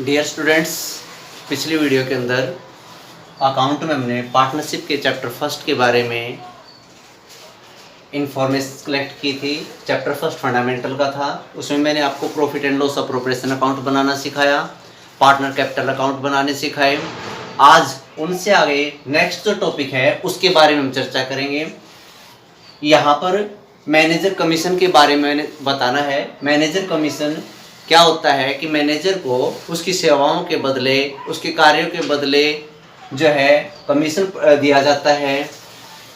Dear students, पिछली video के अंदर अकाउंट में हमने पार्टनरशिप के चैप्टर फर्स्ट के बारे में इंफॉर्मेशन कलेक्ट की थी। चैप्टर फर्स्ट फंडामेंटल का था। उसमें मैंने आपको profit and loss appropriation account बनाना सिखाया, पार्टनर कैपिटल अकाउंट बनाने सिखाए। आज उनसे आगे नेक्स्ट जो टॉपिक है उसके बारे में हम चर्चा करेंगे। यहाँ पर मैनेजर कमीशन के बारे में बताना है। मैनेजर कमीशन क्या होता है कि मैनेजर को उसकी सेवाओं के बदले, उसके कार्यों के बदले जो है कमीशन दिया जाता है।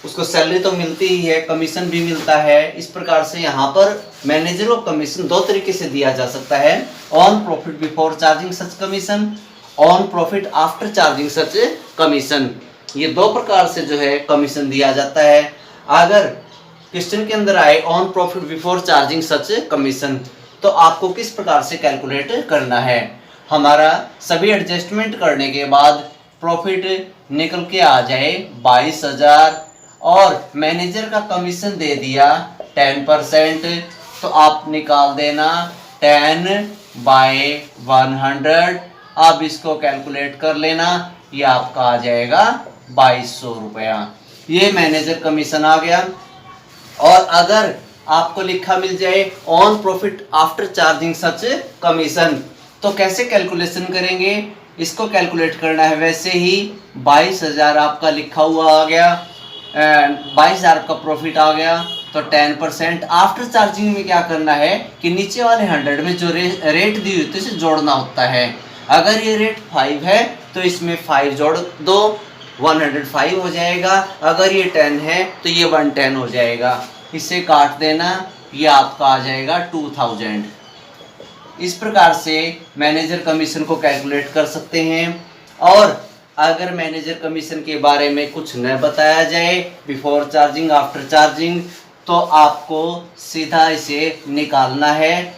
उसको सैलरी तो मिलती ही है, कमीशन भी मिलता है। इस प्रकार से यहाँ पर मैनेजर को कमीशन दो तरीके से दिया जा सकता है: on profit before charging such commission, on profit after charging such commission. ये दो प्रकार से जो है कमीशन दिया जाता है। अगर क्वेश्चन के अंदर आए on profit before charging such commission, तो आपको किस प्रकार से कैलकुलेट करना है। हमारा सभी एडजस्टमेंट करने के बाद प्रॉफिट निकल के आ जाए 22,000 और मैनेजर का कमीशन दे दिया 10%, तो आप निकाल देना 10/100। अब इसको कैलकुलेट कर लेना, ये आपका आ जाएगा 2200 रुपया। ये मैनेजर कमीशन आ गया। और अगर आपको लिखा मिल जाए on profit after charging such commission, तो कैसे कैलकुलेशन करेंगे। इसको कैलकुलेट करना है वैसे ही 22,000 आपका लिखा हुआ आ गया, 22,000 का प्रॉफिट आ गया, तो 10% आफ्टर चार्जिंग में क्या करना है कि नीचे वाले 100 में जो रेट दी होती है उसे जोड़ना होता है। अगर ये रेट 5 है तो इसमें 5 जोड़ दो, 105 हो जाएगा। अगर ये 10 है तो ये 110 हो जाएगा। इसे काट देना, ये आपका आ जाएगा 2000। इस प्रकार से मैनेजर कमीशन को कैलकुलेट कर सकते हैं। और अगर मैनेजर कमीशन के बारे में कुछ न बताया जाए बिफोर चार्जिंग आफ्टर चार्जिंग, तो आपको सीधा इसे निकालना है,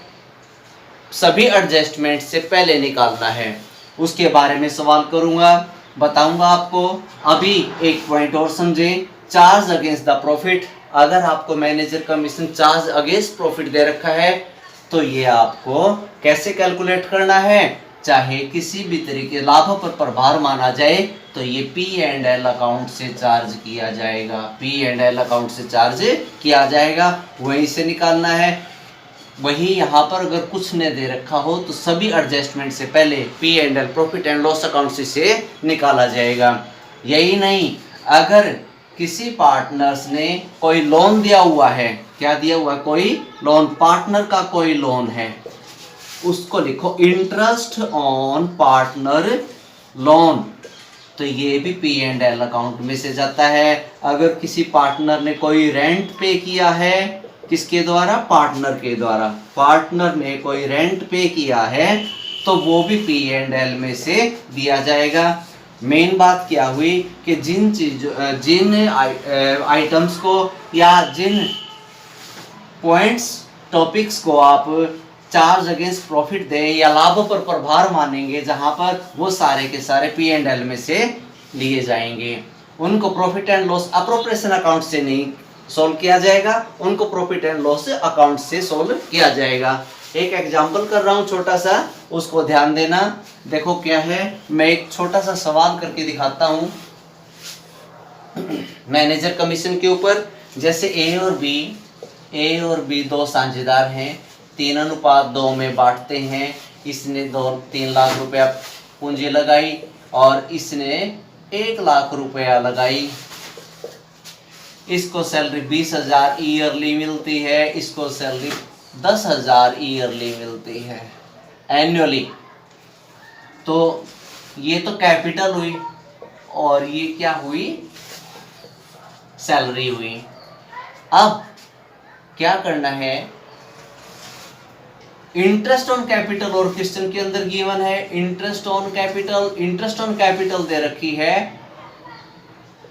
सभी एडजस्टमेंट से पहले निकालना है। उसके बारे में सवाल करूंगा, बताऊंगा आपको। अभी एक पॉइंट और समझें, चार्ज अगेंस्ट द प्रॉफिट। अगर आपको manager commission charge against profit दे रखा है तो ये आपको कैसे कैलकुलेट करना है। चाहे किसी भी तरीके लाभ पर प्रभार माना जाए तो ये P&L अकाउंट से चार्ज किया जाएगा, P&L अकाउंट से चार्ज किया जाएगा, वहीं से निकालना है। वही यहाँ पर अगर कुछ ने दे रखा हो तो सभी एडजस्टमेंट से पहले P&L profit and loss account से निकाला जाएगा। यही नहीं, अगर किसी पार्टनर्स ने कोई लोन दिया हुआ है, क्या दिया हुआ है, कोई लोन, पार्टनर का कोई लोन है, उसको लिखो इंटरेस्ट ऑन पार्टनर लोन, तो ये भी P&L अकाउंट में से जाता है। अगर किसी पार्टनर ने कोई रेंट पे किया है, किसके द्वारा, पार्टनर के द्वारा, पार्टनर ने कोई रेंट पे किया है, तो वो भी P&L में से दिया जाएगा। मेन बात क्या हुई कि जिन आइटम्स को या जिन पॉइंट्स टॉपिक्स को आप चार्ज अगेंस्ट प्रॉफिट दें या लाभ पर प्रभार मानेंगे, जहां पर वो सारे के सारे P&L में से लिए जाएंगे। उनको profit and loss appropriation account से नहीं सोल्व किया जाएगा, उनको प्रॉफिट एंड लॉस अकाउंट से सोल्व किया जाएगा। एक एग्जांपल कर रहा हूं छोटा सा, उसको ध्यान देना। देखो क्या है, मैं एक छोटा सा सवाल करके दिखाता हूं मैनेजर कमीशन के ऊपर। जैसे ए और बी दो साझेदार हैं, 3:2 में बांटते हैं। इसने 3 लाख रुपया पूंजी लगाई और इसने 1 लाख रुपया लगाई। इसको सैलरी 20,000 ईयरली मिलती है, इसको सैलरी 10,000 ईयरली मिलती है एनुअली। तो ये तो कैपिटल हुई और ये क्या हुई, सैलरी हुई। अब क्या करना है, इंटरेस्ट ऑन कैपिटल, और क्वेश्चन के अंदर गिवन है interest on capital. Interest on capital दे रखी है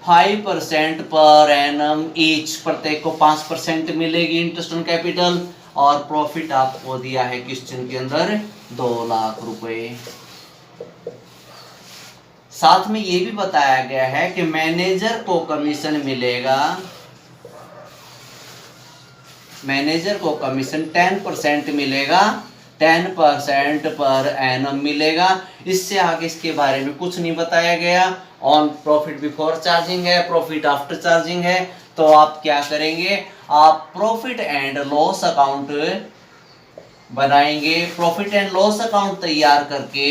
5% पर एनम ईच, प्रत्येक को 5% मिलेगी इंटरेस्ट ऑन कैपिटल। और प्रॉफिट आपको दिया है क्वेश्चन के अंदर 2 लाख रुपए। साथ में ये भी बताया गया है कि मैनेजर को कमीशन मिलेगा, मैनेजर को कमीशन 10% मिलेगा 10% पर एनम मिलेगा। इससे आगे इसके बारे में कुछ नहीं बताया गया। ऑन प्रॉफिट बिफोर चार्जिंग है, प्रॉफिट आफ्टर चार्जिंग है। तो आप क्या करेंगे, आप प्रॉफिट एंड लॉस अकाउंट बनाएंगे। प्रॉफिट एंड लॉस अकाउंट तैयार करके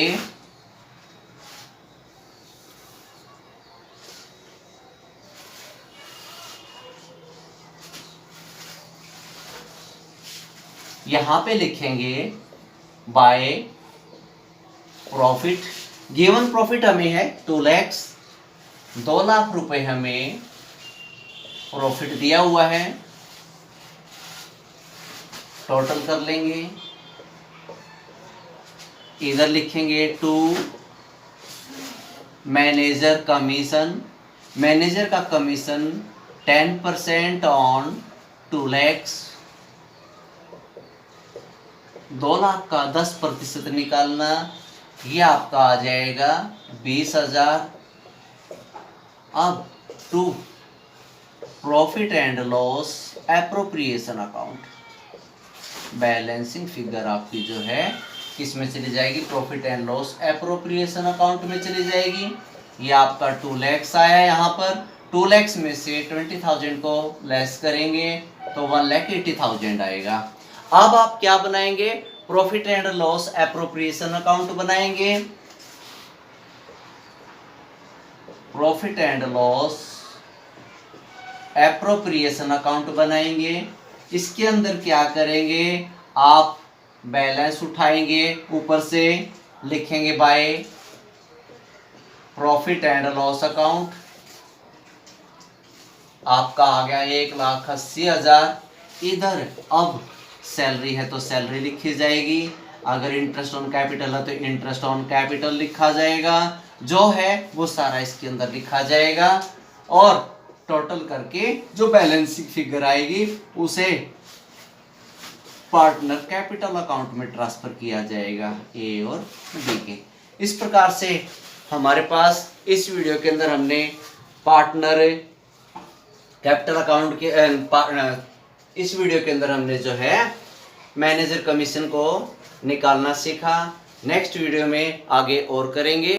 यहां पे लिखेंगे बाय प्रॉफिट। गिवन प्रॉफिट हमें है 2 लाख, 2 लाख रुपए हमें प्रॉफिट दिया हुआ है। टोटल कर लेंगे, इधर लिखेंगे टू मैनेजर कमीशन। मैनेजर का कमीशन 10% ऑन 2 लाख। 2 लाख का 10% निकालना, ये आपका आ जाएगा 20,000। अब to profit and loss appropriation account, balancing figure आपकी जो है किस में चली जाएगी, profit and loss appropriation account में चली जाएगी। ये आपका 2 लाख आया यहाँ पर। 2 लाख में से 20,000 को लेस करेंगे तो 1,80,000 आएगा। अब आप क्या बनाएंगे, profit and loss appropriation account बनाएंगे। Profit and loss appropriation account बनाएंगे। इसके अंदर क्या करेंगे, आप बैलेंस उठाएंगे, ऊपर से लिखेंगे by profit and loss account. आपका आ गया 1,80,000। इधर अब सैलरी है तो सैलरी लिखी जाएगी, अगर इंटरेस्ट ऑन कैपिटल है तो इंटरेस्ट ऑन कैपिटल लिखा जाएगा। जो है वो सारा इसके अंदर लिखा जाएगा और टोटल करके जो बैलेंसिंग फिगर आएगी उसे पार्टनर कैपिटल अकाउंट में ट्रांसफर किया जाएगा, ए और बी के। इस प्रकार से हमारे पास इस वीडियो के अंदर हमने पार्टनर कैपिटल अकाउंट के इस वीडियो के अंदर हमने जो है मैनेजर कमीशन को निकालना सीखा। नेक्स्ट वीडियो में आगे और करेंगे।